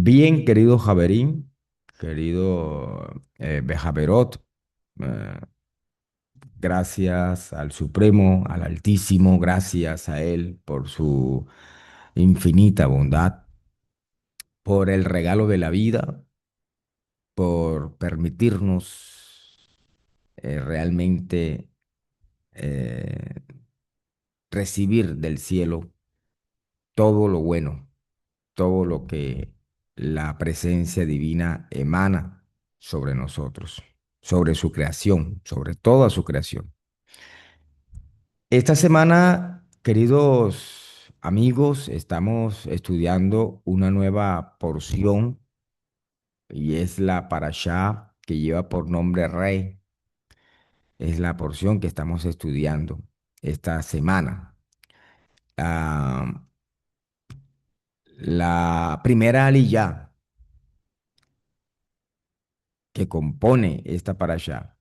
Bien, querido Javerín, querido Bejaverot, eh, gracias al Supremo, al Altísimo, gracias a Él por su infinita bondad, por el regalo de la vida, por permitirnos realmente eh, recibir del cielo todo lo bueno, todo lo que la presencia divina emana sobre nosotros, sobre su creación, sobre toda su creación. Esta semana, queridos amigos, estamos estudiando una nueva porción y es la parashá que lleva por nombre Rey. Es la porción que estamos estudiando esta semana. Ah, la primera aliyá que compone esta parashá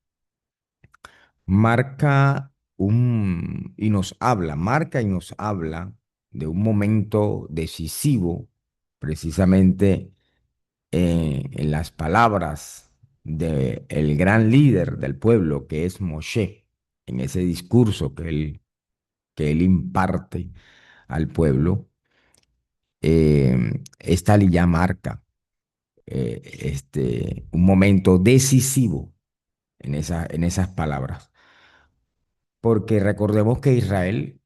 marca y nos habla de un momento decisivo, precisamente en las palabras del gran líder del pueblo, que es Moshe, en ese discurso que él imparte al pueblo. Esta ya marca un momento decisivo en esas palabras. Porque recordemos que Israel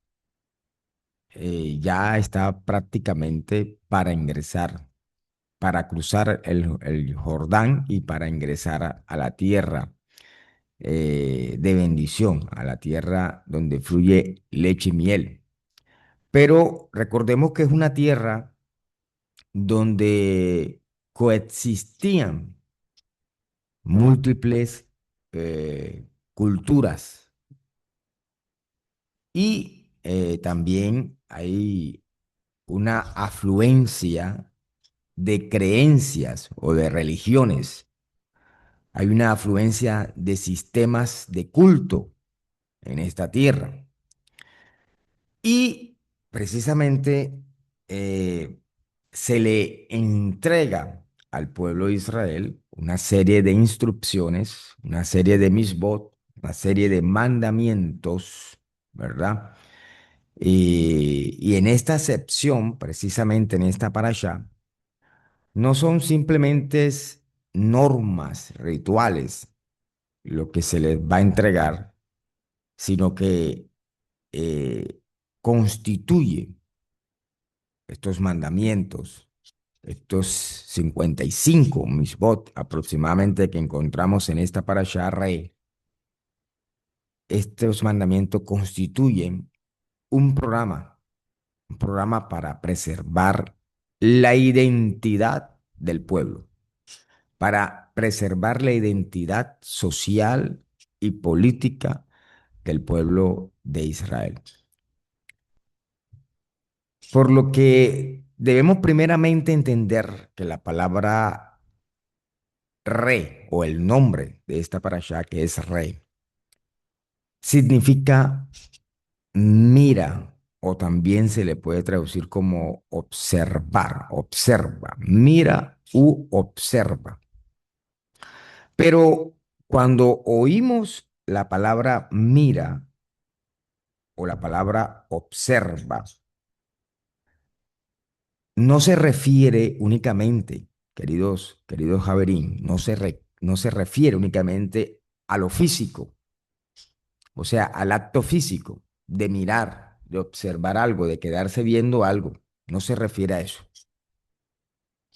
ya está prácticamente para ingresar, para cruzar el Jordán y para ingresar a la tierra de bendición, a la tierra donde fluye leche y miel. Pero recordemos que es una tierra donde coexistían múltiples culturas y también hay una afluencia de creencias o de religiones. Hay una afluencia de sistemas de culto en esta tierra. Y precisamente eh, se le entrega al pueblo de Israel una serie de instrucciones, una serie de misbot, una serie de mandamientos, ¿verdad? Y en esta acepción, precisamente en esta parashá, no son simplemente normas rituales lo que se les va a entregar, sino que eh, constituye estos mandamientos, estos 55 misbot aproximadamente que encontramos en esta parashá rey. Estos mandamientos constituyen un programa para preservar la identidad del pueblo, para preservar la identidad social y política del pueblo de Israel. Por lo que debemos primeramente entender que la palabra re o el nombre de esta parashá que es re significa mira o también se le puede traducir como observar, observa, mira u observa. Pero cuando oímos la palabra mira o la palabra observa, no se refiere únicamente, queridos Javerín, no se refiere únicamente a lo físico, o sea, al acto físico de mirar, de observar algo, de quedarse viendo algo. No se refiere a eso.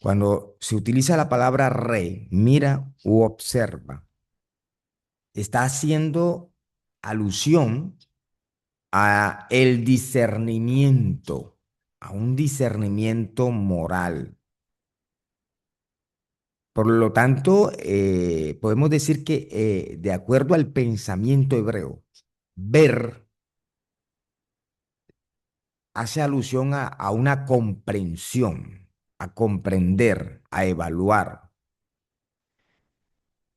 Cuando se utiliza la palabra re, mira u observa, está haciendo alusión a el discernimiento, a un discernimiento moral. Por lo tanto, podemos decir que de acuerdo al pensamiento hebreo, ver hace alusión a una comprensión, a comprender, a evaluar.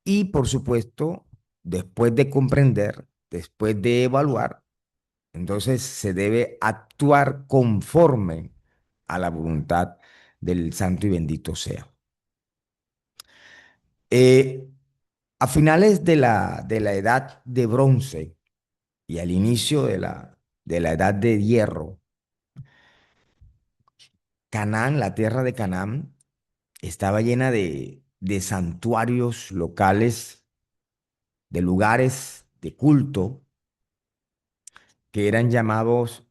Y por supuesto, después de comprender, después de evaluar, entonces se debe actuar conforme a la voluntad del santo y bendito sea. Eh, a finales de la edad de bronce y al inicio de la edad de hierro, Canaán, la tierra de Canaán, estaba llena de santuarios locales, de lugares de culto que eran llamados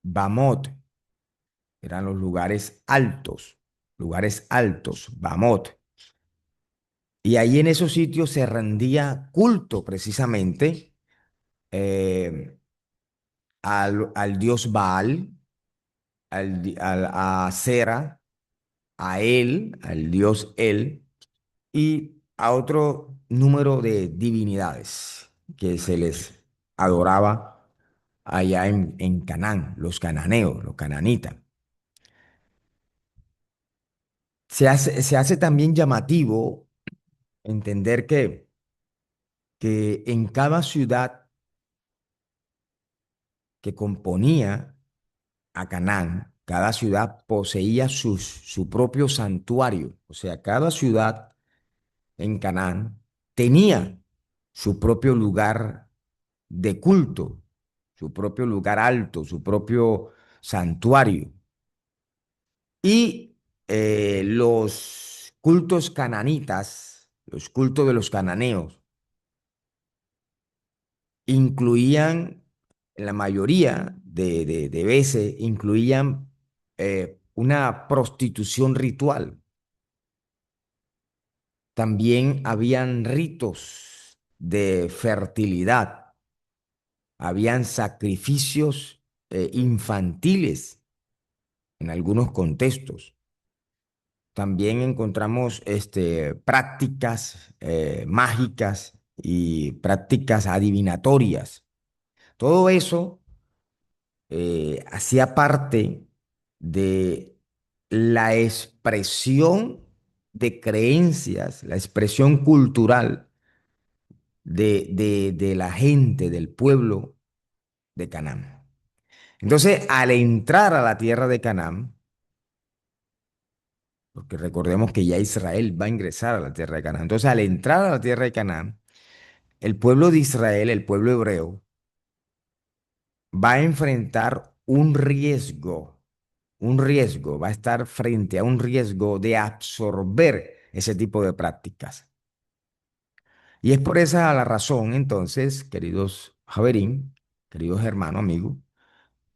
Bamot, eran los lugares altos, Bamot. Y ahí en esos sitios se rendía culto precisamente eh, al dios Baal, a Sera, a él, al dios él, y a otro número de divinidades que se les adoraba allá en Canaán, los cananeos, los cananitas. Se hace también llamativo entender que en cada ciudad que componía a Canaán, cada ciudad poseía su propio santuario. O sea, cada ciudad en Canaán tenía su propio lugar de culto, su propio lugar alto, su propio santuario. Y los cultos cananitas, los cultos de los cananeos, incluían, en la mayoría de veces, incluían una prostitución ritual. También habían ritos de fertilidad, habían sacrificios infantiles en algunos contextos. También encontramos prácticas mágicas y prácticas adivinatorias. Todo eso hacía parte de la expresión de creencias, la expresión cultural de la gente, del pueblo de Canaán. Entonces, al entrar a la tierra de Canaán, porque recordemos que ya Israel va a ingresar a la tierra de Canaán, entonces al entrar a la tierra de Canaán, el pueblo de Israel, el pueblo hebreo, va a enfrentar un riesgo, va a estar frente a un riesgo de absorber ese tipo de prácticas. Y es por esa la razón, entonces, queridos Javerín, queridos hermanos, amigos,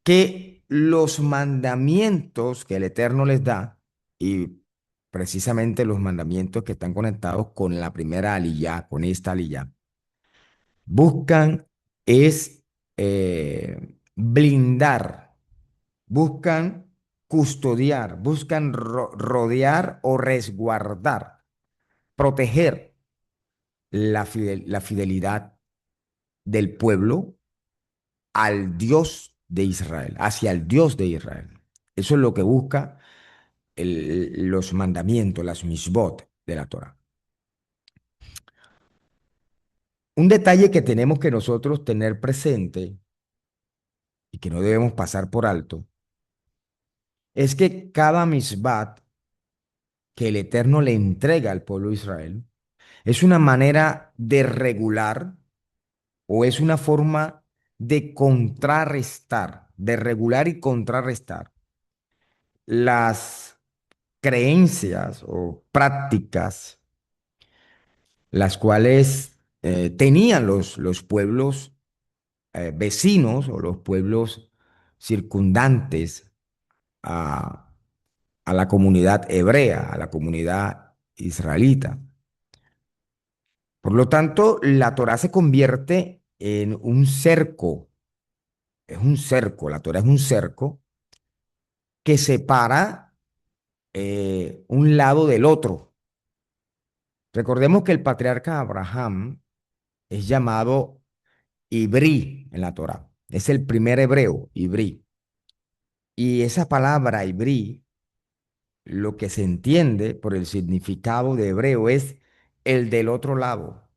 que los mandamientos que el Eterno les da, y precisamente los mandamientos que están conectados con la primera aliyá, con esta aliyá, buscan es blindar, buscan custodiar, buscan rodear o resguardar, proteger la fidelidad del pueblo al Dios de Israel, hacia el Dios de Israel. Eso es lo que busca los mandamientos, las misbot de la Torah. Un detalle que tenemos que nosotros tener presente y que no debemos pasar por alto es que cada misbat que el Eterno le entrega al pueblo de Israel es una manera de regular o es una forma de contrarrestar, de regular y contrarrestar las creencias o prácticas las cuales tenían los pueblos vecinos o los pueblos circundantes a, a la comunidad hebrea, a la comunidad israelita. Por lo tanto, la Torá se convierte en un cerco, es un cerco, la Torá es un cerco que separa un lado del otro. Recordemos que el patriarca Abraham es llamado Ibrí en la Torá. Es el primer hebreo, Ibrí. Y esa palabra Ibrí, lo que se entiende por el significado de hebreo es el del otro lado.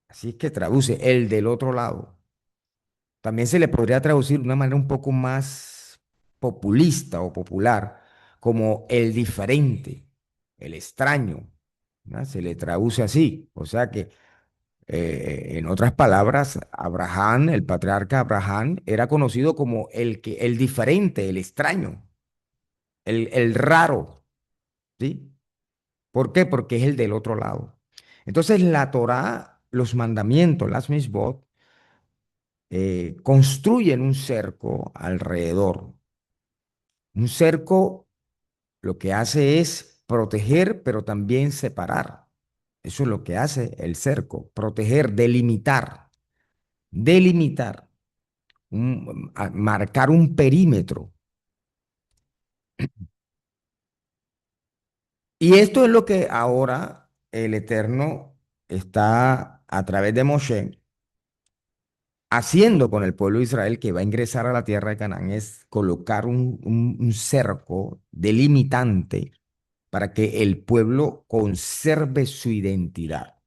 Así es que traduce el del otro lado. También se le podría traducir de una manera un poco más populista o popular como el diferente, el extraño. ¿no? Se le traduce así. O sea que, en otras palabras, Abraham, el patriarca Abraham, era conocido como el diferente, el extraño, el raro, ¿sí? ¿Por qué? Porque es el del otro lado. Entonces, la Torá, los mandamientos, las misbot, construyen un cerco alrededor. Un cerco lo que hace es proteger, pero también separar. Eso es lo que hace el cerco, proteger, delimitar, marcar un perímetro. Y esto es lo que ahora el Eterno está a través de Moshe haciendo con el pueblo de Israel que va a ingresar a la tierra de Canaán, es colocar un cerco delimitante para que el pueblo conserve su identidad,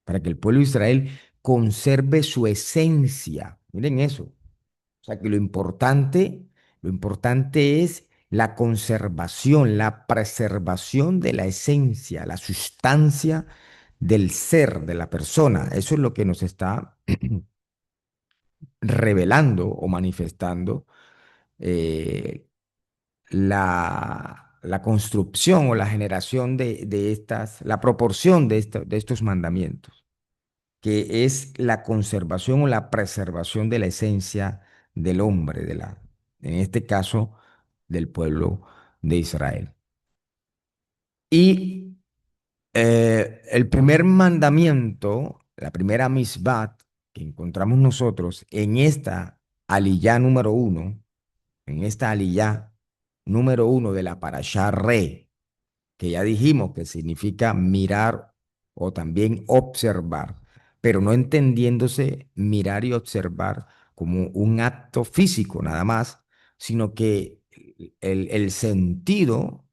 para que el pueblo de Israel conserve su esencia. Miren eso. O sea que lo importante es la conservación, la preservación de la esencia, la sustancia del ser, de la persona. Eso es lo que nos está revelando o manifestando eh, la construcción o la generación de estas, la proporción de estos mandamientos, que es la conservación o la preservación de la esencia del hombre, en este caso, del pueblo de Israel. Y el primer mandamiento, la primera misbat que encontramos nosotros en esta aliyá número uno, en esta aliyá número uno de la parashá Re, que ya dijimos que significa mirar o también observar, pero no entendiéndose mirar y observar como un acto físico nada más, sino que el sentido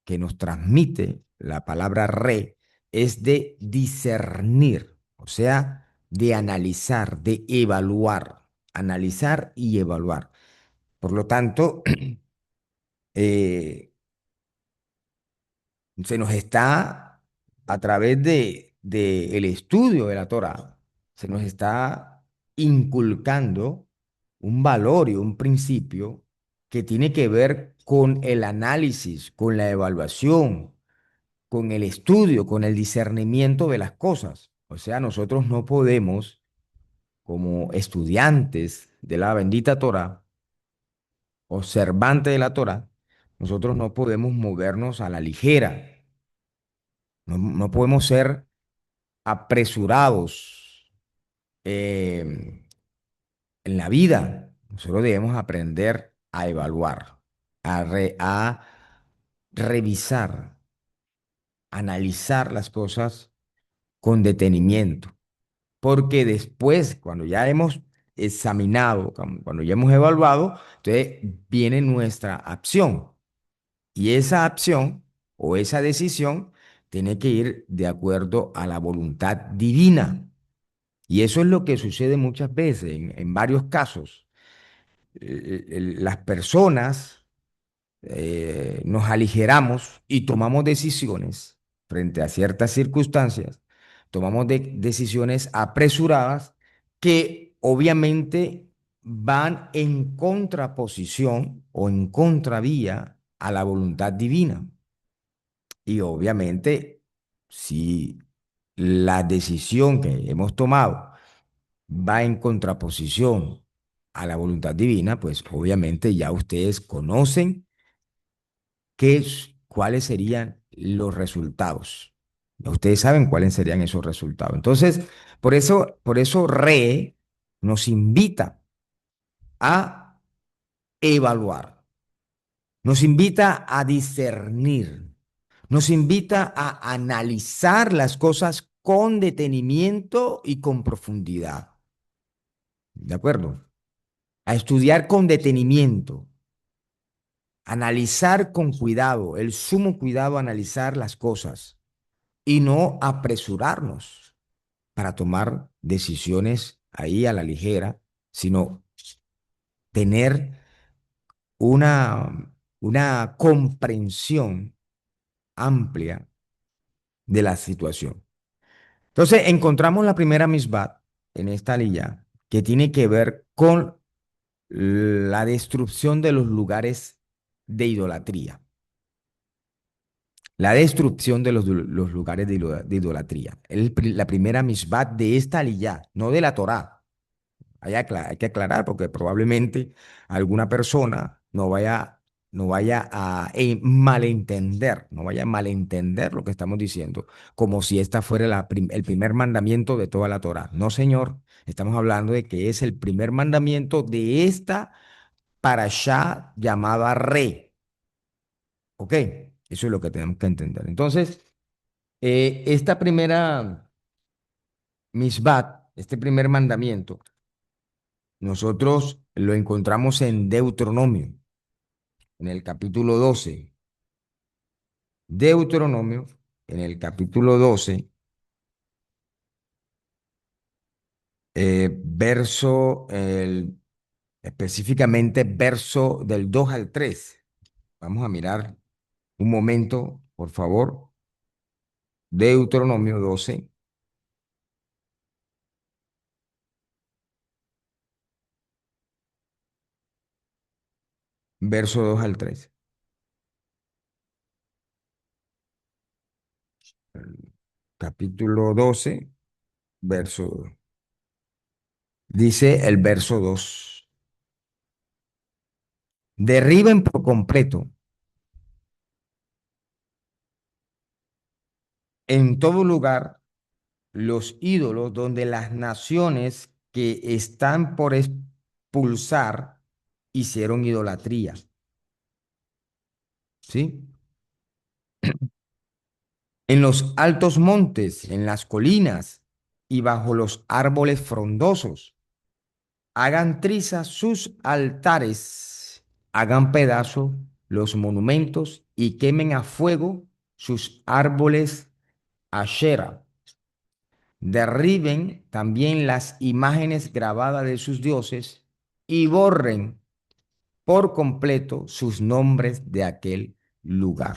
que nos transmite la palabra re es de discernir, o sea, de analizar, de evaluar, analizar y evaluar. Por lo tanto, eh, se nos está, a través de el estudio de la Torah, se nos está inculcando un valor y un principio que tiene que ver con el análisis, con la evaluación, con el estudio, con el discernimiento de las cosas. O sea, nosotros no podemos, como estudiantes de la bendita Torah, observantes de la Torah, nosotros no podemos movernos a la ligera. No podemos ser apresurados eh, en la vida. Nosotros debemos aprender a evaluar, a revisar, analizar las cosas con detenimiento. Porque después, cuando ya hemos examinado, cuando ya hemos evaluado, entonces viene nuestra acción. Y esa acción o esa decisión tiene que ir de acuerdo a la voluntad divina. Y eso es lo que sucede muchas veces, en varios casos. Las personas nos aligeramos y tomamos decisiones frente a ciertas circunstancias, tomamos decisiones apresuradas que obviamente van en contraposición o en contravía a la voluntad divina. Y obviamente, si la decisión que hemos tomado va en contraposición a la voluntad divina, pues obviamente ya ustedes conocen cuáles serían los resultados. Ya ustedes saben cuáles serían esos resultados. Entonces, por eso Re nos invita a evaluar, nos invita a discernir, nos invita a analizar las cosas con detenimiento y con profundidad. ¿De acuerdo? A estudiar con detenimiento, analizar con cuidado, el sumo cuidado, analizar las cosas y no apresurarnos para tomar decisiones ahí a la ligera, sino tener una, una comprensión amplia de la situación. Entonces, encontramos la primera misbah en esta aliyah que tiene que ver con la destrucción de los lugares de idolatría. La destrucción de los lugares de idolatría. La primera misbah de esta aliyah, no de la Torá. Hay que aclarar porque probablemente alguna persona no vaya a malentender, no vaya a malentender lo que estamos diciendo, como si esta fuera el primer mandamiento de toda la Torá. No, señor, estamos hablando de que es el primer mandamiento de esta parashá llamada Re. ¿Ok? Eso es lo que tenemos que entender. Entonces, esta primera misbat, este primer mandamiento, nosotros lo encontramos en Deuteronomio, en el capítulo 12. Deuteronomio, en el capítulo 12, específicamente verso del 2 al 3. Vamos a mirar un momento, por favor. Deuteronomio 12, verso 2 al 3. Capítulo 12, verso 2. Dice el verso 2: derriben por completo en todo lugar los ídolos donde las naciones que están por expulsar hicieron idolatría, ¿sí? En los altos montes, en las colinas y bajo los árboles frondosos, hagan trizas sus altares, hagan pedazos los monumentos y quemen a fuego sus árboles Ashera. Derriben también las imágenes grabadas de sus dioses y borren por completo sus nombres de aquel lugar.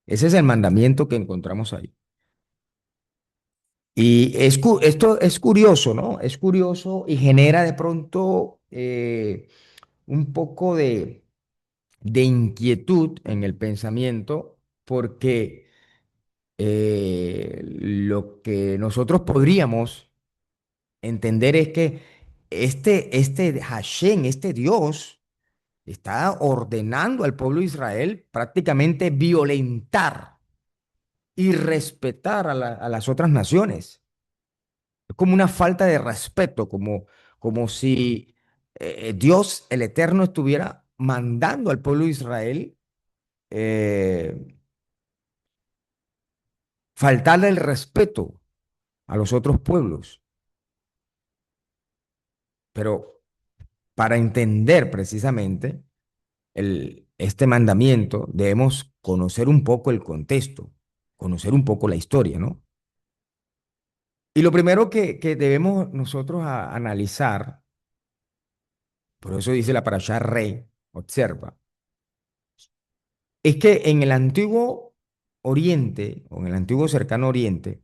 Ese es el mandamiento que encontramos ahí. Y esto es curioso, ¿no? Es curioso y genera de pronto un poco de inquietud en el pensamiento porque lo que nosotros podríamos entender es que este Hashem, este Dios, está ordenando al pueblo de Israel prácticamente violentar y respetar a las otras naciones. Es como una falta de respeto, como si Dios, el Eterno, estuviera mandando al pueblo de Israel eh, faltarle el respeto a los otros pueblos. Pero para entender precisamente este mandamiento, debemos conocer un poco el contexto, conocer un poco la historia, ¿no? Y lo primero que debemos nosotros analizar, por eso dice la parashá Rey, observa, es que en el antiguo Oriente, o en el antiguo cercano Oriente,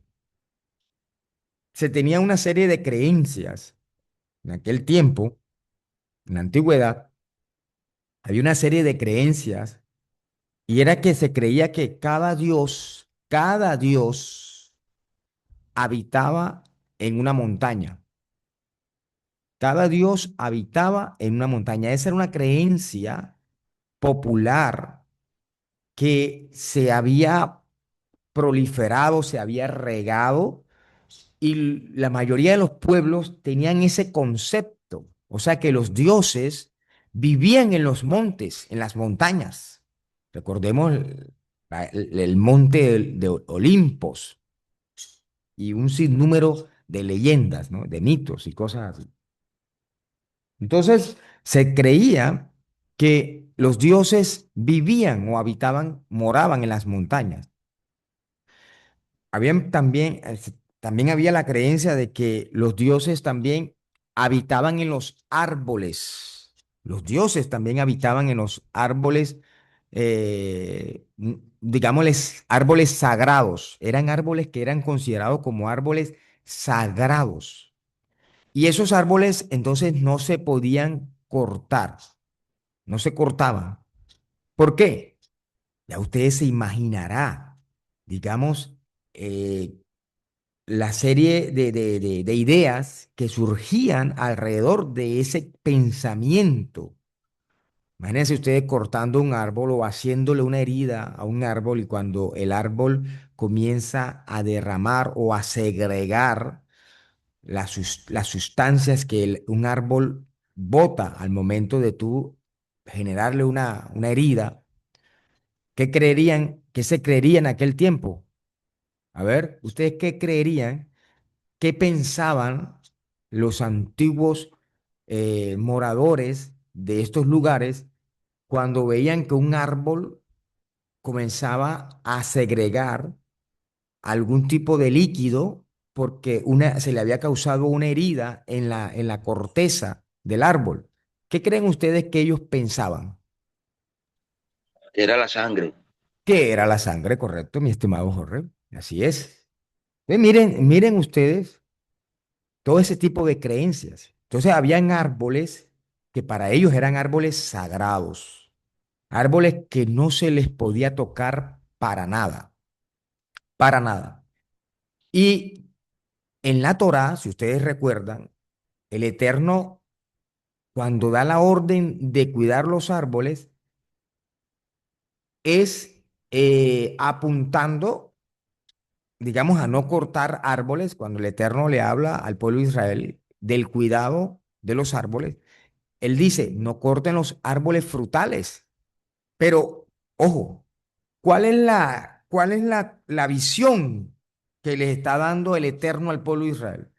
se tenía una serie de creencias. En aquel tiempo, en la antigüedad, había una serie de creencias y era que se creía que cada dios habitaba en una montaña. Cada dios habitaba en una montaña. Esa era una creencia popular que se había proliferado, se había regado y la mayoría de los pueblos tenían ese concepto. O sea que los dioses vivían en los montes, en las montañas. Recordemos el monte de Olimpos y un sinnúmero de leyendas, ¿no? De mitos y cosas así. Entonces, se creía que los dioses vivían o habitaban, moraban en las montañas. Habían también, también había la creencia de que los dioses también habitaban en los árboles. Los dioses también habitaban en los árboles digámosles, árboles sagrados. Eran árboles que eran considerados como árboles sagrados. Y esos árboles entonces no se podían cortar, no se cortaban. ¿Por qué? Ya ustedes se imaginará, digamos, eh, la serie de ideas que surgían alrededor de ese pensamiento. Imagínense ustedes cortando un árbol o haciéndole una herida a un árbol y cuando el árbol comienza a derramar o a segregar las sustancias que un árbol bota al momento de tú generarle una herida, ¿qué creerían, qué se creería en aquel tiempo? A ver, ¿ustedes qué creerían? ¿Qué pensaban los antiguos moradores de estos lugares cuando veían que un árbol comenzaba a segregar algún tipo de líquido porque se le había causado una herida en la corteza del árbol? ¿Qué creen ustedes que ellos pensaban? Era la sangre. Que era la sangre, correcto, mi estimado Jorge. Así es. Miren ustedes todo ese tipo de creencias. Entonces, habían árboles que para ellos eran árboles sagrados, árboles que no se les podía tocar para nada, para nada. Y en la Torá, si ustedes recuerdan, el Eterno, cuando da la orden de cuidar los árboles, es apuntando, digamos, a no cortar árboles, cuando el Eterno le habla al pueblo de Israel del cuidado de los árboles. Él dice, no corten los árboles frutales, pero ojo, cuál es la visión que le está dando el Eterno al pueblo de Israel?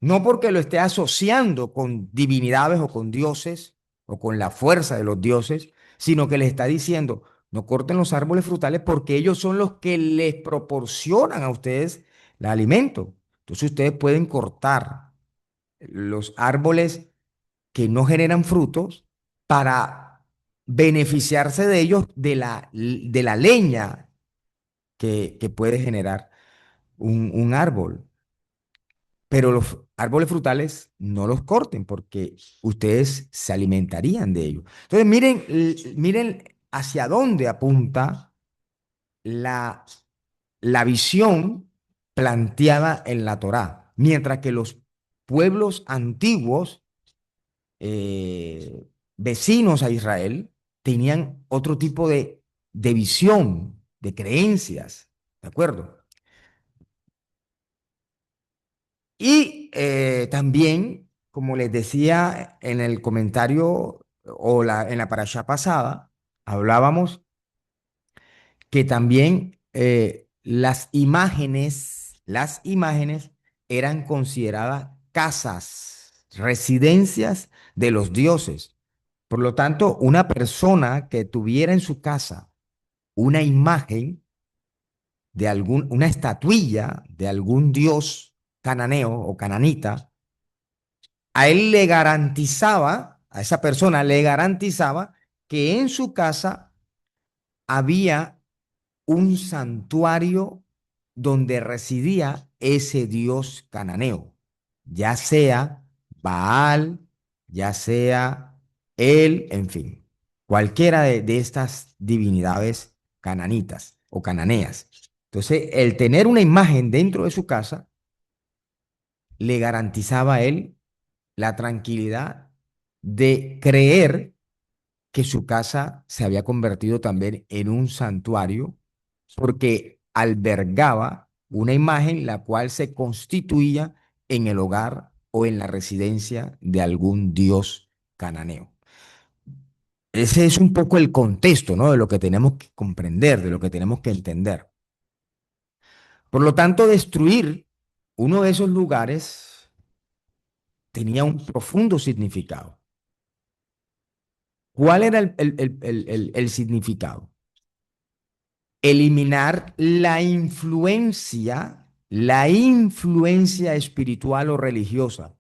No porque lo esté asociando con divinidades o con dioses o con la fuerza de los dioses, sino que le está diciendo, no corten los árboles frutales porque ellos son los que les proporcionan a ustedes el alimento. Entonces ustedes pueden cortar los árboles que no generan frutos para beneficiarse de ellos de la leña que puede generar un árbol. Pero los árboles frutales no los corten porque ustedes se alimentarían de ellos. Entonces, miren hacia dónde apunta la, la visión planteada en la Torá. Mientras que los pueblos antiguos vecinos a Israel tenían otro tipo de visión, de creencias, ¿de acuerdo? Y también, como les decía en el comentario en la parasha pasada, hablábamos que también las imágenes eran consideradas casas, residencias de los dioses. Por lo tanto, una persona que tuviera en su casa una imagen una estatuilla de algún dios cananeo o cananita, a él le garantizaba, a esa persona le garantizaba que en su casa había un santuario donde residía ese dios cananeo, ya sea Baal, ya sea él, en fin, cualquiera de estas divinidades cananitas o cananeas. Entonces, el tener una imagen dentro de su casa le garantizaba a él la tranquilidad de creer que su casa se había convertido también en un santuario porque albergaba una imagen la cual se constituía en el hogar o en la residencia de algún dios cananeo. Ese es un poco el contexto, ¿no? De lo que tenemos que comprender, de lo que tenemos que entender. Por lo tanto, destruir uno de esos lugares tenía un profundo significado. ¿Cuál era el significado? Eliminar la influencia espiritual o religiosa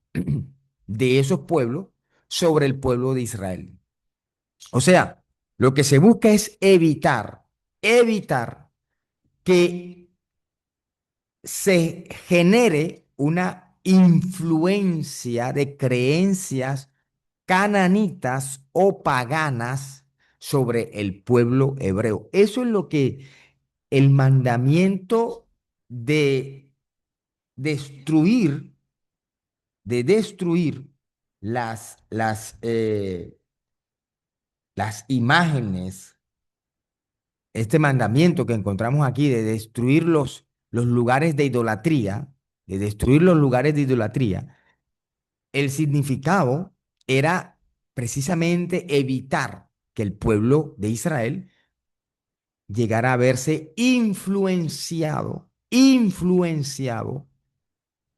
de esos pueblos sobre el pueblo de Israel. O sea, Lo que se busca es evitar que se genere una influencia de creencias cananitas o paganas sobre el pueblo hebreo. Eso es lo que el mandamiento de destruir, de destruir las imágenes, este mandamiento que encontramos aquí de destruir los lugares de idolatría, de destruir los lugares de idolatría, el significado era precisamente evitar que el pueblo de Israel llegara a verse influenciado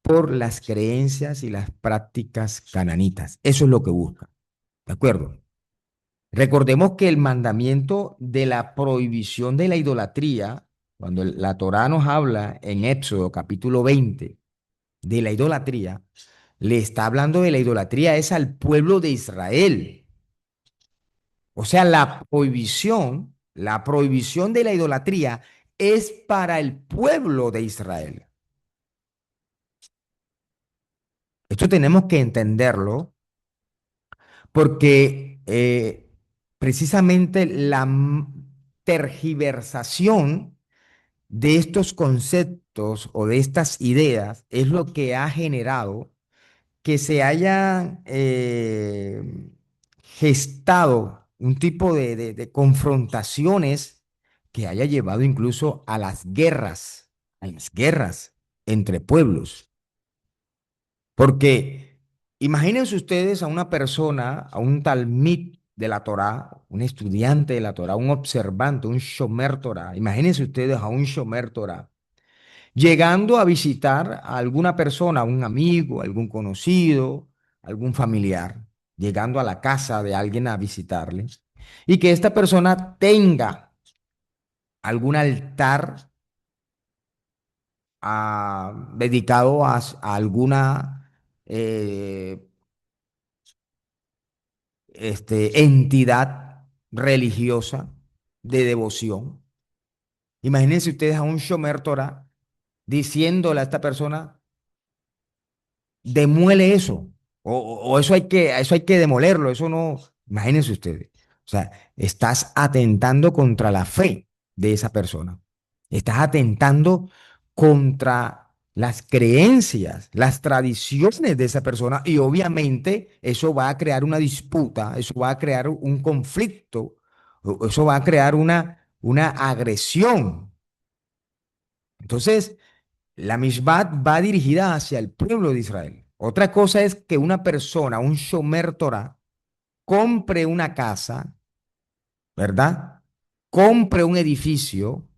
por las creencias y las prácticas cananitas. Eso es lo que busca, ¿de acuerdo? Recordemos que el mandamiento de la prohibición de la idolatría, cuando la Torá nos habla en Éxodo capítulo 20 de la idolatría, le está hablando de la idolatría es al pueblo de Israel. O sea, la prohibición de la idolatría es para el pueblo de Israel. Esto tenemos que entenderlo porque precisamente tergiversación de estos conceptos o de estas ideas es lo que ha generado que se haya gestado un tipo de confrontaciones que haya llevado incluso a las guerras entre pueblos. Porque imagínense ustedes a una persona, a un talmid de la Torá, un estudiante de la Torá, un observante, un shomer Torá. Imagínense ustedes a un shomer Torá llegando a visitar a alguna persona, a un amigo, algún conocido, algún familiar, llegando a la casa de alguien a visitarle, y que esta persona tenga algún altar dedicado a alguna entidad religiosa de devoción. Imagínense ustedes a un Shomer Torah diciéndole a esta persona, demuele eso. O eso hay que demolerlo, eso no, imagínense ustedes. O sea, estás atentando contra la fe de esa persona. Estás atentando contra las creencias, las tradiciones de esa persona y obviamente eso va a crear una disputa, eso va a crear un conflicto, eso va a crear una agresión. Entonces, la Mishpat va dirigida hacia el pueblo de Israel. Otra cosa es que una persona, un Shomer Torah, compre una casa, ¿verdad? Compre un edificio,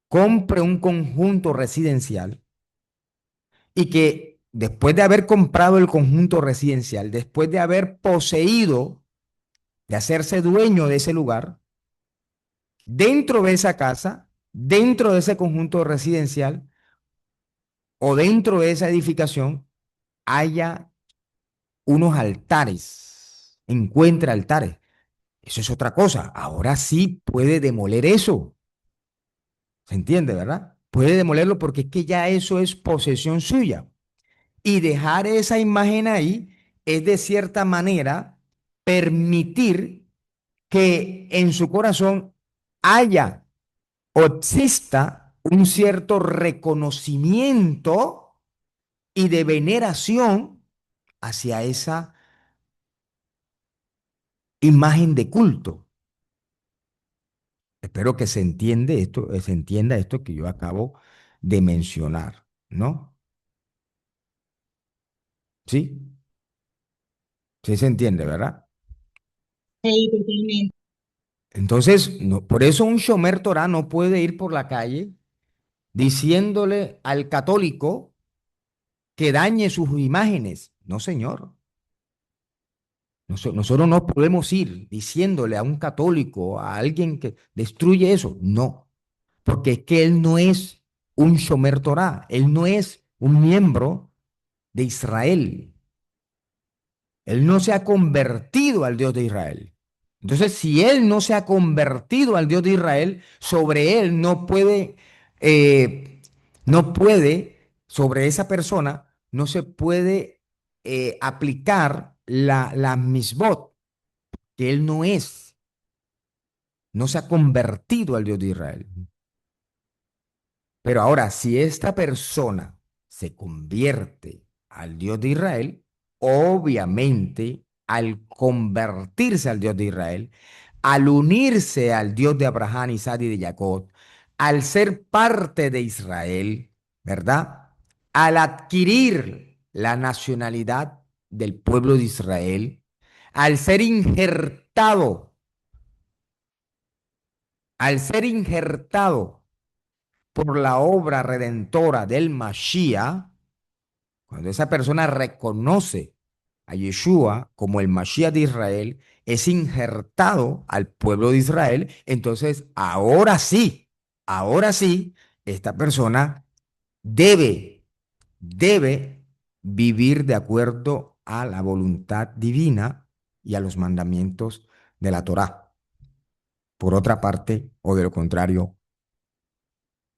compre un conjunto residencial y que después de haber comprado el conjunto residencial, después de haber poseído, de hacerse dueño de ese lugar, dentro de esa casa, dentro de ese conjunto residencial o dentro de esa edificación, haya unos altares, encuentra altares. Eso es otra cosa. Ahora sí puede demoler eso. ¿Se entiende, verdad? Puede demolerlo porque es que ya eso es posesión suya. Y dejar esa imagen ahí es de cierta manera permitir que en su corazón haya o exista un cierto reconocimiento y de veneración hacia esa imagen de culto. Espero que se entienda esto que yo acabo de mencionar, ¿no? ¿Sí? Sí se entiende, ¿verdad? Sí, totalmente. Entonces, por eso un Shomer Torah no puede ir por la calle diciéndole al católico que dañe sus imágenes. No, señor. Nosotros no podemos ir diciéndole a un católico, a alguien que destruye eso. No, porque es que él no es un Shomer Torah, él no es un miembro de Israel. Él no se ha convertido al Dios de Israel. Entonces, si él no se ha convertido al Dios de Israel, sobre él eh, no puede, sobre esa persona, no se puede aplicar la misbot, que él no se ha convertido al Dios de Israel. Pero ahora, si esta persona se convierte al Dios de Israel, obviamente, al convertirse al Dios de Israel, al unirse al Dios de Abraham, Isaac y de Jacob, al ser parte de Israel, ¿verdad? Al adquirir la nacionalidad del pueblo de Israel, al ser injertado, al ser injertado por la obra redentora del Mashiach, cuando esa persona reconoce a Yeshua como el Mashiach de Israel, es injertado al pueblo de Israel, entonces ahora sí, esta persona debe, debe vivir de acuerdo a la voluntad divina y a los mandamientos de la Torá. Por otra parte, o de lo contrario,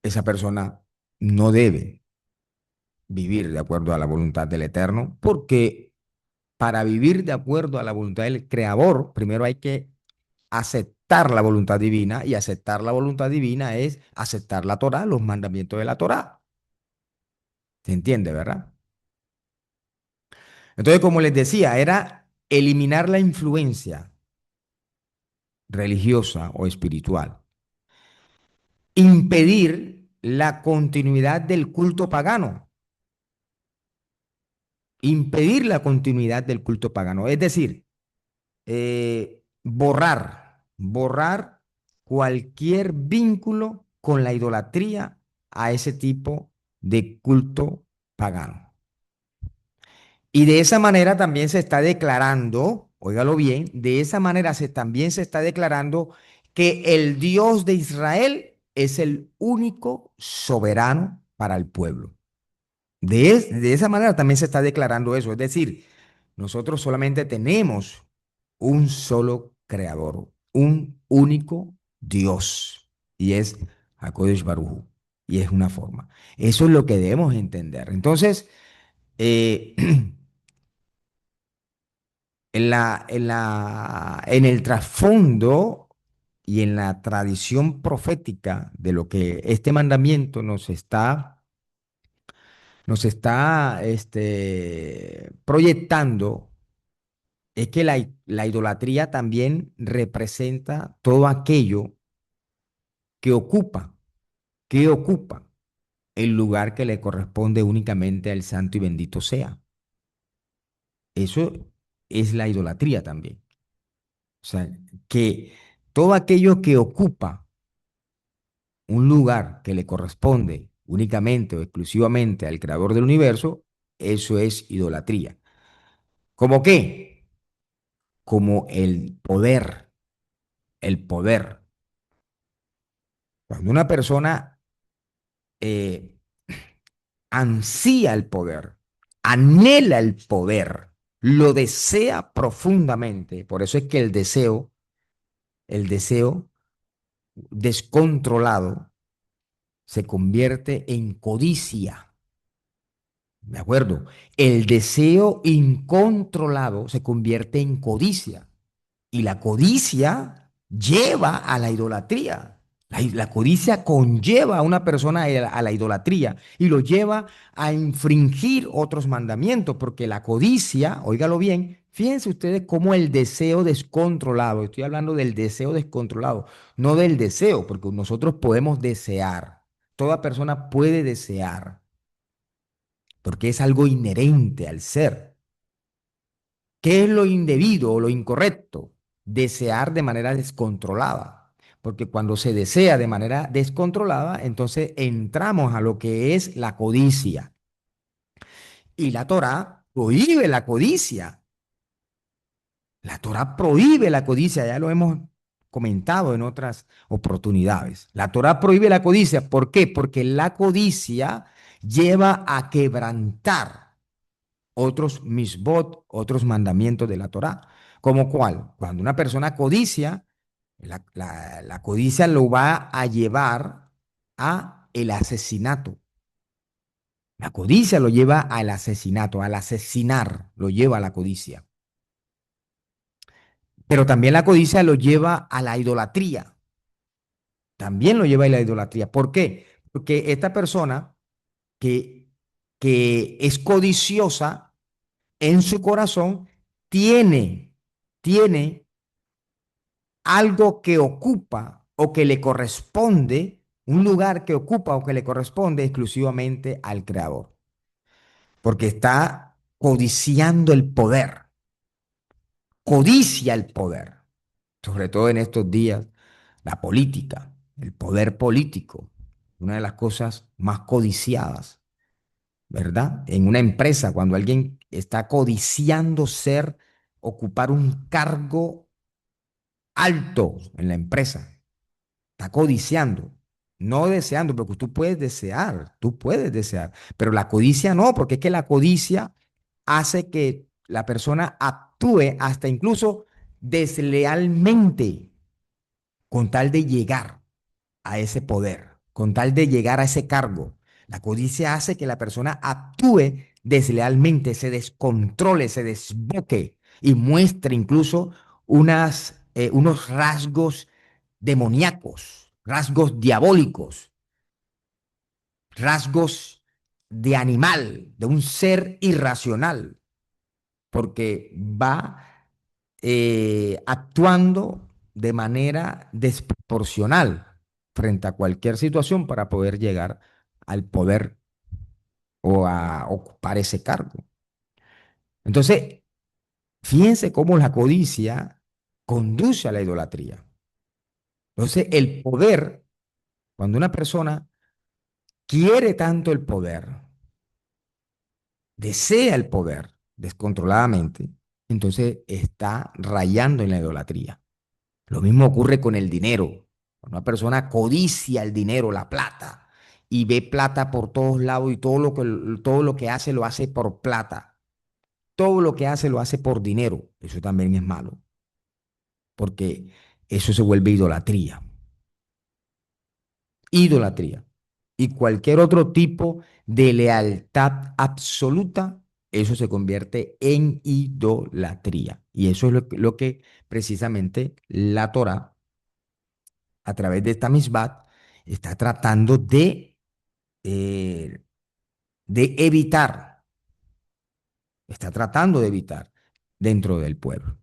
esa persona no debe vivir de acuerdo a la voluntad del Eterno, porque para vivir de acuerdo a la voluntad del Creador, primero hay que aceptar la voluntad divina, y aceptar la voluntad divina es aceptar la Torá, los mandamientos de la Torá. ¿Se entiende, verdad? Entonces, como les decía, era eliminar la influencia religiosa o espiritual, impedir la continuidad del culto pagano, impedir la continuidad del culto pagano, es decir, borrar cualquier vínculo con la idolatría a ese tipo de culto pagano. Y de esa manera también se está declarando, óigalo bien, de esa manera también se está declarando que el Dios de Israel es el único soberano para el pueblo. De esa manera también se está declarando eso. Es decir, nosotros solamente tenemos un solo creador, un único Dios, y es HaKadosh Baruj Hu, y es una forma. Eso es lo que debemos entender. Entonces, eh, en el trasfondo y en la tradición profética de lo que este mandamiento nos está proyectando, es que la idolatría también representa todo aquello que ocupa, que ocupa el lugar que le corresponde únicamente al santo y bendito sea. Eso es la idolatría también. O sea, que todo aquello que ocupa un lugar que le corresponde únicamente o exclusivamente al creador del universo, eso es idolatría. ¿Cómo qué? Como el poder, el poder. Cuando una persona eh, ansía el poder, anhela el poder, lo desea profundamente. Por eso es que el deseo descontrolado se convierte en codicia. ¿De acuerdo? El deseo incontrolado se convierte en codicia. Y la codicia lleva a la idolatría. La codicia conlleva a una persona a la idolatría y lo lleva a infringir otros mandamientos, porque la codicia, óigalo bien, fíjense ustedes cómo el deseo descontrolado, estoy hablando del deseo descontrolado, no del deseo, porque nosotros podemos desear, toda persona puede desear, porque es algo inherente al ser. ¿Qué es lo indebido o lo incorrecto? Desear de manera descontrolada. Porque cuando se desea de manera descontrolada, entonces entramos a lo que es la codicia. Y la Torá prohíbe la codicia. La Torá prohíbe la codicia, ya lo hemos comentado en otras oportunidades. La Torá prohíbe la codicia. ¿Por qué? Porque la codicia lleva a quebrantar otros misbot, otros mandamientos de la Torá. ¿Cómo cuál? Cuando una persona codicia, la codicia lo va a llevar a el asesinato. La codicia lo lleva al asesinato, al asesinar, lo lleva a la codicia. Pero también la codicia lo lleva a la idolatría. También lo lleva a la idolatría. ¿Por qué? Porque esta persona que, que es codiciosa en su corazón tiene algo que ocupa o que le corresponde, un lugar que ocupa o que le corresponde exclusivamente al Creador, porque está codiciando el poder, codicia el poder, sobre todo en estos días, la política, el poder político, una de las cosas más codiciadas, ¿verdad? En una empresa, cuando alguien está codiciando ocupar un cargo alto en la empresa, está codiciando, no deseando, porque tú puedes desear, pero la codicia no, porque es que la codicia hace que la persona actúe hasta incluso deslealmente con tal de llegar a ese poder, con tal de llegar a ese cargo. La codicia hace que la persona actúe deslealmente, se descontrole, se desboque y muestre incluso unos rasgos demoníacos, rasgos diabólicos, rasgos de animal, de un ser irracional, porque va actuando de manera desproporcional frente a cualquier situación para poder llegar al poder o a ocupar ese cargo. Entonces, fíjense cómo la codicia conduce a la idolatría. Entonces, el poder, cuando una persona quiere tanto el poder, desea el poder descontroladamente, entonces está rayando en la idolatría. Lo mismo ocurre con el dinero. Cuando una persona codicia el dinero, la plata, y ve plata por todos lados y todo lo que hace lo hace por plata. Todo lo que hace lo hace por dinero. Eso también es malo, porque eso se vuelve idolatría. Idolatría. Y cualquier otro tipo de lealtad absoluta, eso se convierte en idolatría. Y eso es lo que precisamente la Torá a través de esta misbat, está tratando eh, de evitar, está tratando de evitar dentro del pueblo.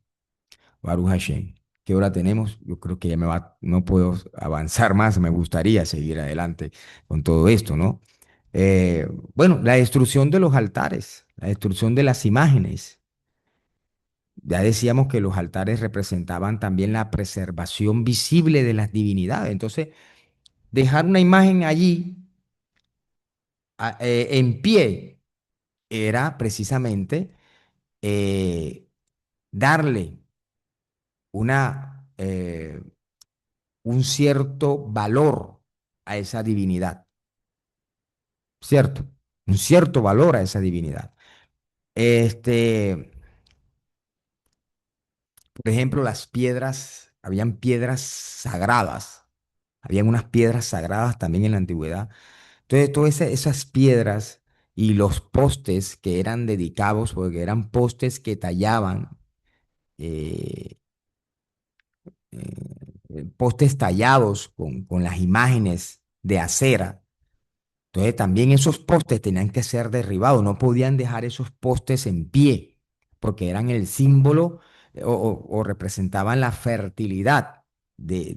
Baruch Hashem. ¿Qué hora tenemos? Yo creo que no puedo avanzar más, me gustaría seguir adelante con todo esto, ¿no? Eh, bueno, la destrucción de los altares, la destrucción de las imágenes. Ya decíamos que los altares representaban también la preservación visible de las divinidades. Entonces, dejar una imagen allí en pie era precisamente eh, darle una, un cierto valor a esa divinidad, ¿cierto? Un cierto valor a esa divinidad. Este, por ejemplo, las piedras, habían piedras sagradas, habían unas piedras sagradas también en la antigüedad. Entonces, todas esas piedras y los postes que eran dedicados, porque eran postes que tallaban eh, postes tallados con las imágenes de acera. Entonces también esos postes tenían que ser derribados, no podían dejar esos postes en pie, porque eran el símbolo o representaban la fertilidad de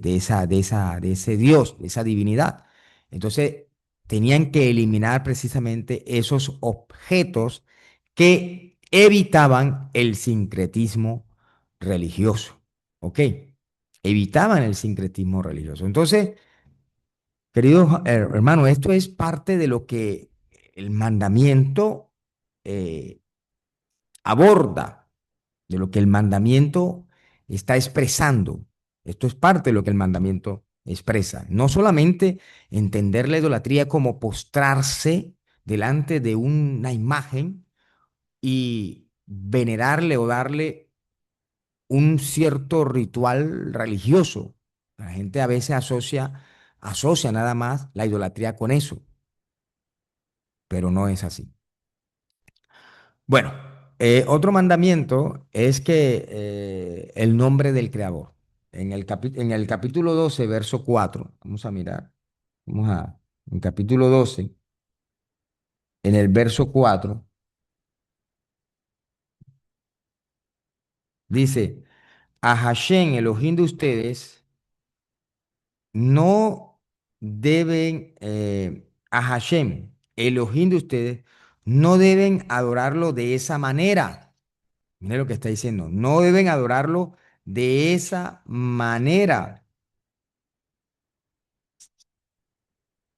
ese Dios, de esa divinidad. Entonces tenían que eliminar precisamente esos objetos que evitaban el sincretismo religioso. ¿Ok? Evitaban el sincretismo religioso. Entonces, queridos hermanos, esto es parte de lo que el mandamiento eh, aborda, de lo que el mandamiento está expresando. Esto es parte de lo que el mandamiento expresa. No solamente entender la idolatría como postrarse delante de una imagen y venerarle o darle un cierto ritual religioso. La gente a veces asocia nada más la idolatría con eso, pero no es así. Bueno, otro mandamiento es que el nombre del Creador. En el capítulo 12, verso 4, vamos a mirar, en capítulo 12, en el verso 4, dice, a Hashem, Elohim de ustedes, no deben, a Hashem, Elohim de ustedes, no deben adorarlo de esa manera. Mire lo que está diciendo, no deben adorarlo de esa manera.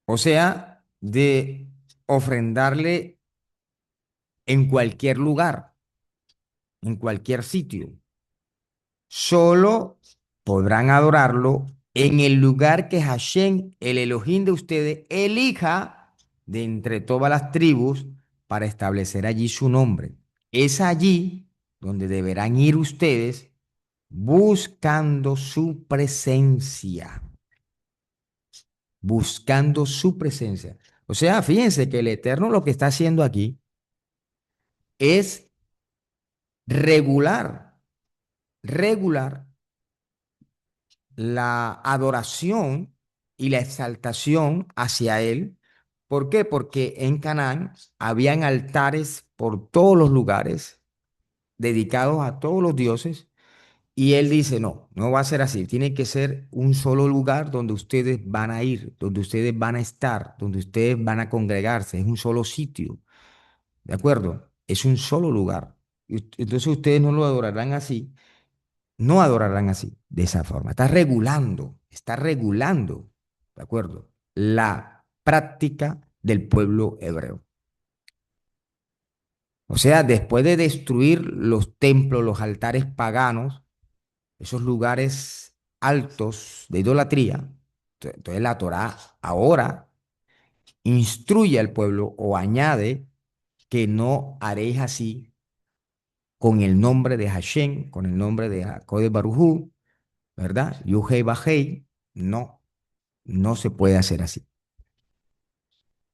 O sea, de ofrendarle en cualquier lugar, en cualquier sitio. Solo podrán adorarlo en el lugar que Hashem, el Elohim de ustedes, elija de entre todas las tribus para establecer allí su nombre. Es allí donde deberán ir ustedes buscando su presencia, buscando su presencia. O sea, fíjense que el Eterno lo que está haciendo aquí es regular, regular la adoración y la exaltación hacia Él. ¿Por qué? Porque en Canaán habían altares por todos los lugares dedicados a todos los dioses. Y Él dice, no, no va a ser así. Tiene que ser un solo lugar donde ustedes van a ir, donde ustedes van a estar, donde ustedes van a congregarse. Es un solo sitio. ¿De acuerdo? Es un solo lugar. Entonces ustedes no lo adorarán así, no adorarán así, de esa forma. Está regulando, ¿de acuerdo? La práctica del pueblo hebreo. O sea, después de destruir los templos, los altares paganos, esos lugares altos de idolatría, entonces la Torá ahora instruye al pueblo o añade que no haréis así con el nombre de Hashem, con el nombre de Jacob Barujú, ¿verdad? Yuhei Bajei, no, no se puede hacer así.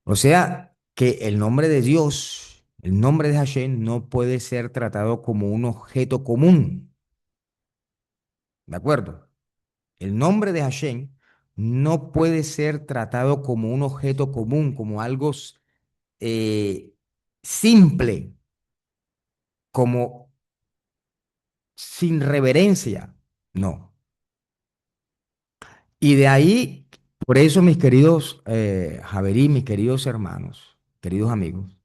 O sea, que el nombre de Dios, el nombre de Hashem, no puede ser tratado como un objeto común, ¿de acuerdo? El nombre de Hashem no puede ser tratado como un objeto común, como algo eh, simple, como sin reverencia, no. Y de ahí, por eso, mis queridos Javerí, mis queridos hermanos, queridos amigos,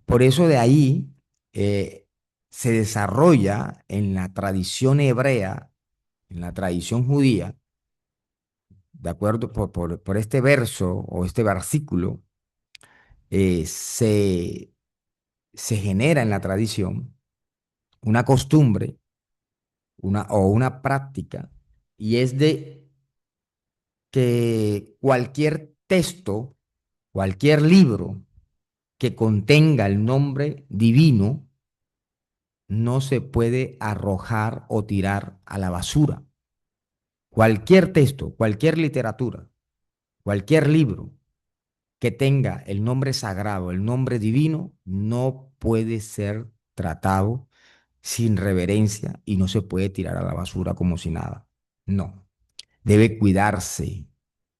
por eso de ahí se desarrolla en la tradición hebrea, en la tradición judía, de acuerdo por este verso o este versículo, eh, se, se genera en la tradición una costumbre o una práctica, y es de que cualquier texto, cualquier libro que contenga el nombre divino no se puede arrojar o tirar a la basura. Cualquier texto, cualquier literatura, cualquier libro que tenga el nombre sagrado, el nombre divino, no puede ser tratado sin reverencia y no se puede tirar a la basura como si nada. No, debe cuidarse,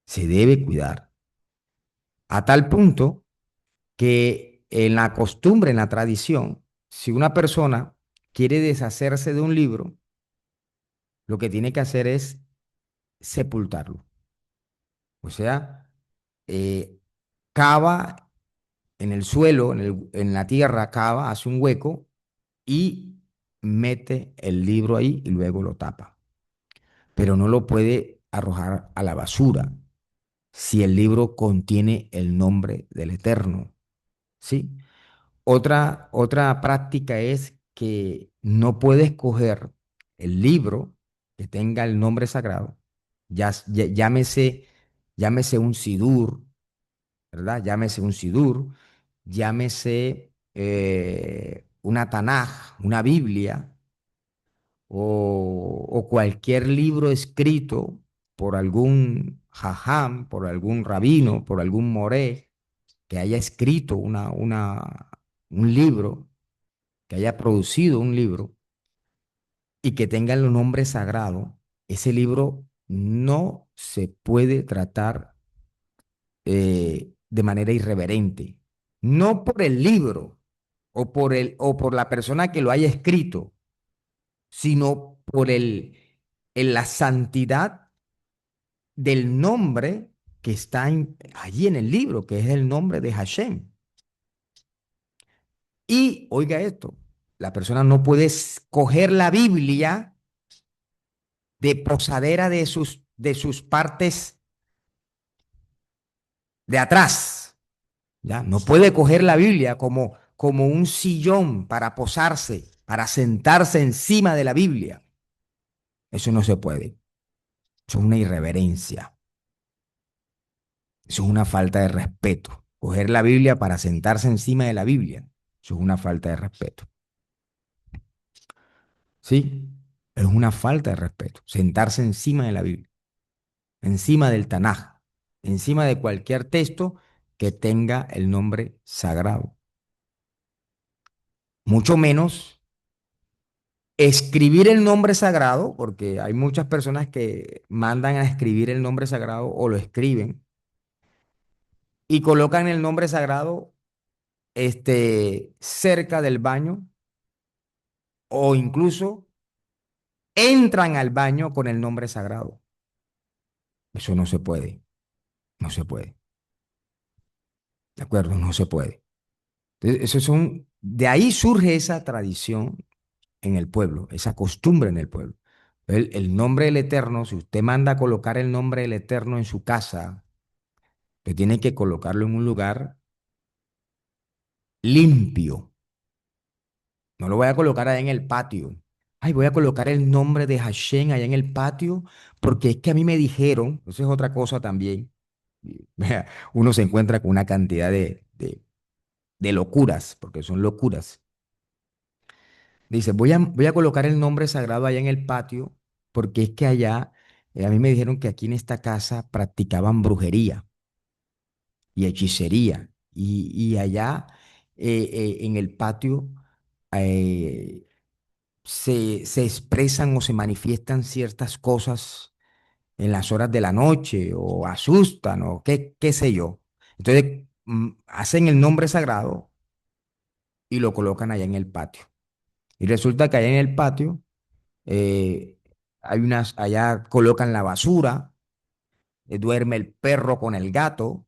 se debe cuidar. A tal punto que en la costumbre, en la tradición, si una persona quiere deshacerse de un libro, lo que tiene que hacer es sepultarlo. O sea, eh, cava en el suelo, en la tierra, cava, hace un hueco y mete el libro ahí y luego lo tapa. Pero no lo puede arrojar a la basura si el libro contiene el nombre del Eterno, ¿sí? Otra práctica es que no puedes coger el libro que tenga el nombre sagrado, llámese un sidur, ¿verdad? Llámese un sidur, llámese una Tanaj, una Biblia, o cualquier libro escrito por algún jajam, por algún rabino, por algún moré, que haya escrito un libro, que haya producido un libro y que tenga el nombre sagrado, ese libro no se puede tratar de manera irreverente. No por el libro o por la persona que lo haya escrito, sino por en la santidad del nombre que está allí en el libro, que es el nombre de Hashem. Y oiga esto, la persona no puede coger la Biblia de posadera de sus partes de atrás, ¿ya? No puede coger la Biblia como un sillón para posarse, para sentarse encima de la Biblia. Eso no se puede. Eso es una irreverencia. Eso es una falta de respeto. Coger la Biblia para sentarse encima de la Biblia. Eso es una falta de respeto. ¿Sí? Es una falta de respeto. Sentarse encima de la Biblia, encima del Tanaj, encima de cualquier texto que tenga el nombre sagrado. Mucho menos escribir el nombre sagrado, porque hay muchas personas que mandan a escribir el nombre sagrado o lo escriben y colocan el nombre sagrado cerca del baño o incluso entran al baño con el nombre sagrado. Eso no se puede, no se puede. ¿De acuerdo? No se puede. Entonces, de ahí surge esa tradición en el pueblo, esa costumbre en el pueblo. El nombre del Eterno, si usted manda a colocar el nombre del Eterno en su casa, usted tiene que colocarlo en un lugar limpio. No lo voy a colocar allá en el patio. Ay, voy a colocar el nombre de Hashem allá en el patio, porque es que a mí me dijeron, eso es otra cosa también. Vea, uno se encuentra con una cantidad de locuras, porque son locuras. Dice, voy a colocar el nombre sagrado allá en el patio, porque es que allá, a mí me dijeron que aquí en esta casa practicaban brujería y hechicería, y allá en el patio eh, se expresan o se manifiestan ciertas cosas en las horas de la noche, o asustan, o qué sé yo. Entonces, hacen el nombre sagrado y lo colocan allá en el patio. Y resulta que allá en el patio eh, allá colocan la basura, duerme el perro con el gato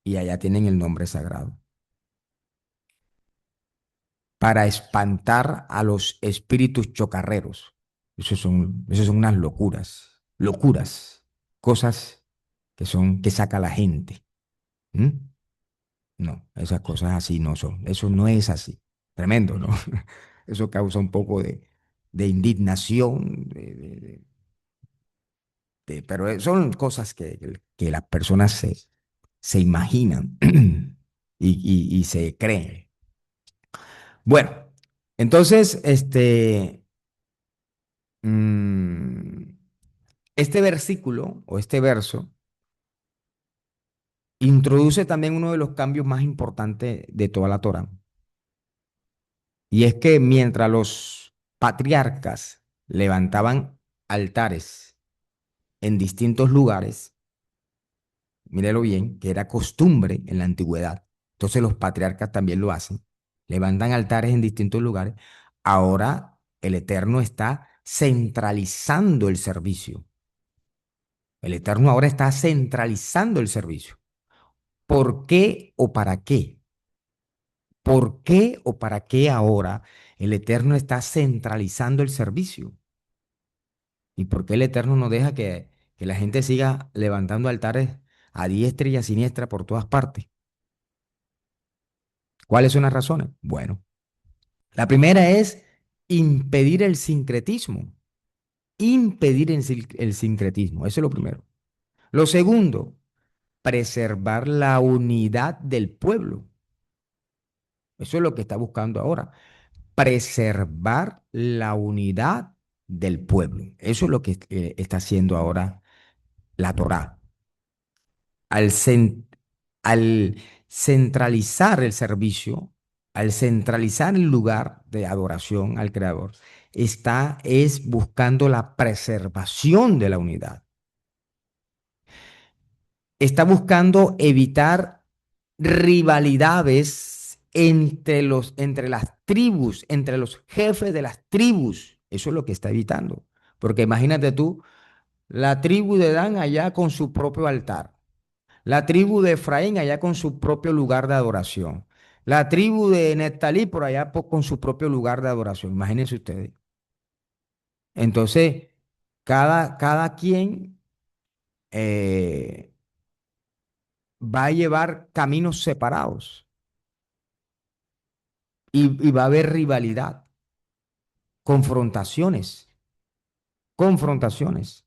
y allá tienen el nombre sagrado para espantar a los espíritus chocarreros. Eso son unas locuras, locuras, cosas que saca la gente. ¿Mm? No, esas cosas así no son. Eso no es así. Tremendo, ¿no? Eso causa un poco de indignación, pero son cosas que las personas se imaginan y se creen. Bueno, entonces, mm, este versículo o este verso introduce también uno de los cambios más importantes de toda la Torá. Y es que mientras los patriarcas levantaban altares en distintos lugares, mírelo bien, que era costumbre en la antigüedad. Entonces los patriarcas también lo hacen, levantan altares en distintos lugares. Ahora el Eterno está centralizando el servicio. El Eterno ahora está centralizando el servicio. ¿Por qué o para qué? ¿Por qué o para qué ahora el Eterno está centralizando el servicio? ¿Y por qué el Eterno no deja que la gente siga levantando altares a diestra y a siniestra por todas partes? ¿Cuáles son las razones? Bueno, la primera es impedir el sincretismo. Impedir el sincretismo. Eso es lo primero. Lo segundo, preservar la unidad del pueblo. Eso es lo que está buscando ahora. Preservar la unidad del pueblo. Eso es lo que está haciendo ahora la Torá. Al, cen- al centralizar el servicio, al centralizar el lugar de adoración al Creador, es buscando la preservación de la unidad. Está buscando evitar rivalidades entre las tribus, entre los jefes de las tribus. Eso es lo que está evitando. Porque imagínate tú, la tribu de Dan allá con su propio altar, la tribu de Efraín allá con su propio lugar de adoración, la tribu de Neftalí por allá con su propio lugar de adoración. Imagínense ustedes. Entonces, cada quien eh, va a llevar caminos separados y va a haber rivalidad, confrontaciones, confrontaciones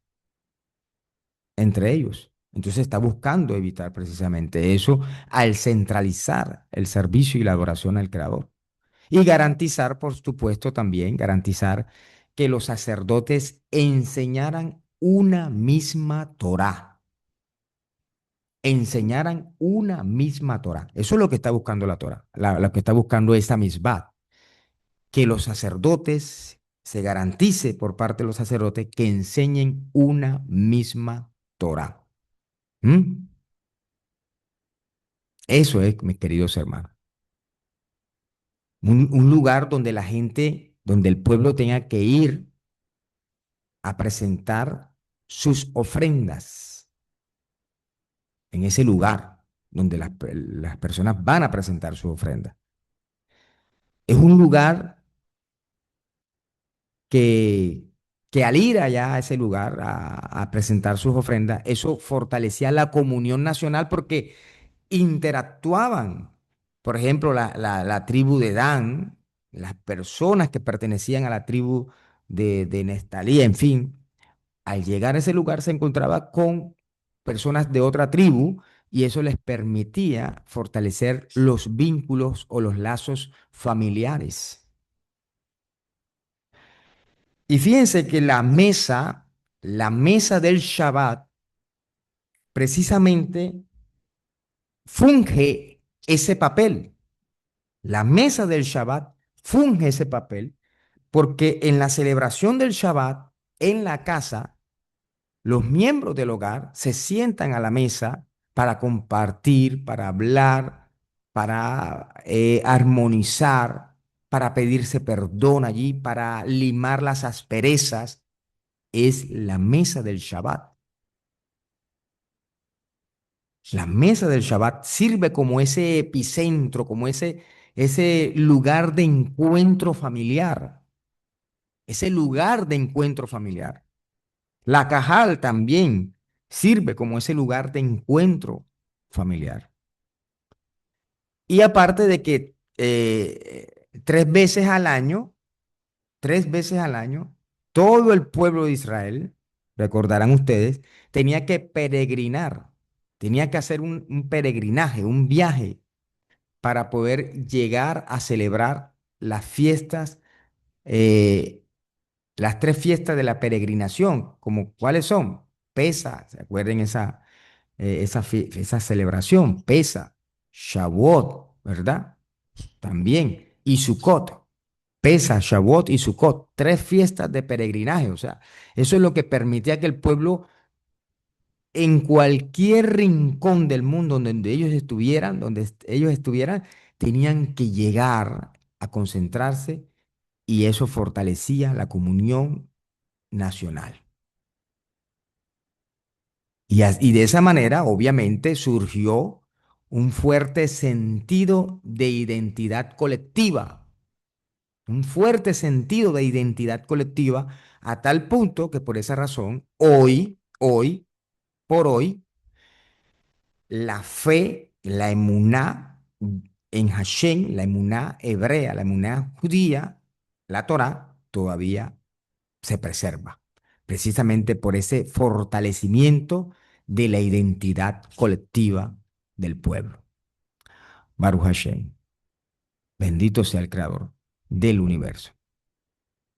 entre ellos. Entonces está buscando evitar precisamente eso al centralizar el servicio y la adoración al Creador. Y garantizar, por supuesto, también garantizar que los sacerdotes enseñaran una misma Torá, enseñaran una misma Torá. Eso es lo que está buscando la Torá, lo que está buscando esta misbah, que los sacerdotes, se garantice por parte de los sacerdotes que enseñen una misma Torá. ¿Mm? Eso es, mis queridos hermanos. Un lugar donde la gente, donde el pueblo tenga que ir a presentar sus ofrendas en ese lugar donde las personas van a presentar su ofrenda. Es un lugar que, que al ir allá a ese lugar a presentar sus ofrendas, eso fortalecía la comunión nacional porque interactuaban. Por ejemplo, la tribu de Dan, las personas que pertenecían a la tribu de Neftalí, en fin, al llegar a ese lugar se encontraba con personas de otra tribu y eso les permitía fortalecer los vínculos o los lazos familiares. Y fíjense que la mesa del Shabbat, precisamente funge ese papel. La mesa del Shabbat funge ese papel porque en la celebración del Shabbat, en la casa, los miembros del hogar se sientan a la mesa para compartir, para hablar, para armonizar, para pedirse perdón allí, para limar las asperezas. Es la mesa del Shabbat. La mesa del Shabbat sirve como ese epicentro, como ese lugar de encuentro familiar, ese lugar de encuentro familiar. La Cajal también sirve como ese lugar de encuentro familiar. Y aparte de que 3 veces al año, 3 veces al año, todo el pueblo de Israel, recordarán ustedes, tenía que peregrinar, tenía que hacer un peregrinaje, un viaje para poder llegar a celebrar las fiestas, eh, las 3 fiestas de la peregrinación, como cuáles son. Pesa, ¿se acuerdan esa celebración? Pesa, Shavuot, ¿verdad? También, y Sukkot. Pesa, Shavuot y Sukkot, 3 fiestas de peregrinaje. O sea, eso es lo que permitía que el pueblo en cualquier rincón del mundo donde ellos estuvieran, tenían que llegar a concentrarse y eso fortalecía la comunión nacional. Y de esa manera, obviamente, surgió un fuerte sentido de identidad colectiva, un fuerte sentido de identidad colectiva, a tal punto que por esa razón, por hoy, la fe, la emuná en Hashem, la emuná hebrea, la emuná judía, la Torá, todavía se preserva, precisamente por ese fortalecimiento de la identidad colectiva del pueblo. Baruch Hashem, bendito sea el Creador del universo.